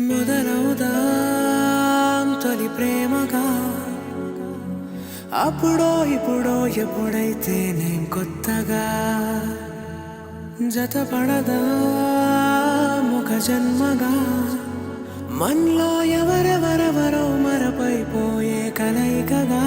మొదలవుదాం తొలి ప్రేమగా అప్పుడో ఇప్పుడో ఎప్పుడైతే నేను కొత్తగా జతపడదా ఒక జన్మగా మనలో ఎవరెవరెవరో మరపైపోయే కలయికగా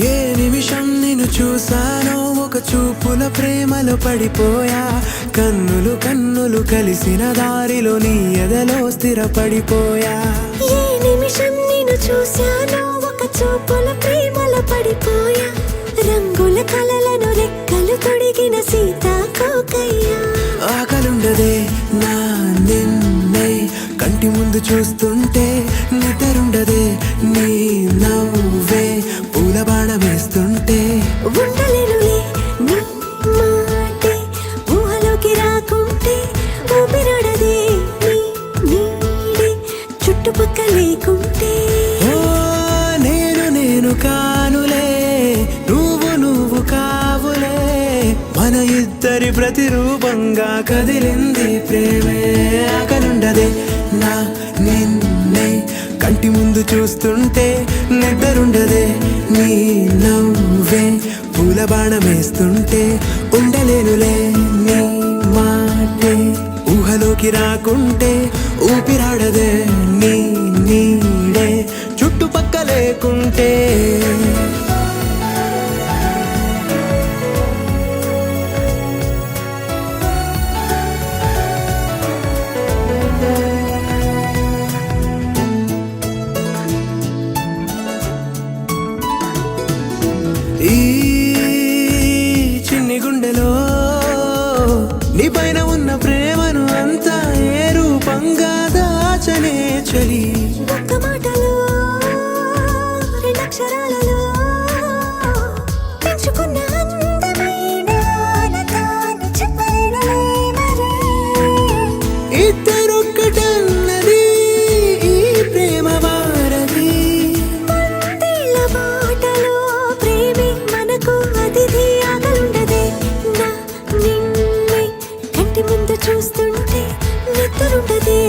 ఏ నిమిషం నిన్ను చూసానో ఒక చూపుల ప్రేమలో పడిపోయా కన్నులు కన్నులు కలిసిన దారిలో నీ ఎదలో స్థిరపడిపోయా ఏ నిమిషం నిన్ను చూసానో ఒక చూపుల ప్రేమలో పడిపోయా రంగుల కలలను రెక్కలు తొడిగిన సీతాకోకయ్యా ఆకలుండదే నా నిన్నే కంటి ముందు చూస్తుంటే నిద్రుండదే నీ నవ్వే పూల బాణం వేస్తుంటే ఉండలేనులే నీ మాటే ఊహలోకి రాకుంటే ఊపిరాడదే నీ నీడే చుట్టుపక్కల లేకుంటే ఓ నేను కానులే నువ్వు కావులే మన ఇద్దరి ప్రతిరూపంగా కదిలింది ప్రేమే ఆకలుండదే నా నిన్నే కంటి ముందు చూస్తుంటే నిద్రుండదే నీ నవ్వే పూల బాణం వేస్తుంటే ఉండలేనులే నీ మాటే ఊహలోకి రాకుంటే ఊపిరాడదే నీ నీడే చుట్టుపక్క లేకుంటే ఈ చిన్ని గుండెలో నీ పైన ఉన్న ప్రేమను అంతా ఏ రూపంగా దాచనే చలి ఒక్క మాటలో రెండక్షరాలలో పెంచుకున్న అందమైన ఆనందాన్ని చెప్పలేనులే మరి. ఇద్దరొక్కటన్నది ఈ ప్రేమ వారది వందేళ్ల బాటలో ప్రేమే మనకు అతిథి ఆగలుండదే నా నిన్నే కంటి ముందు చూస్తుంటే నిద్రుండదే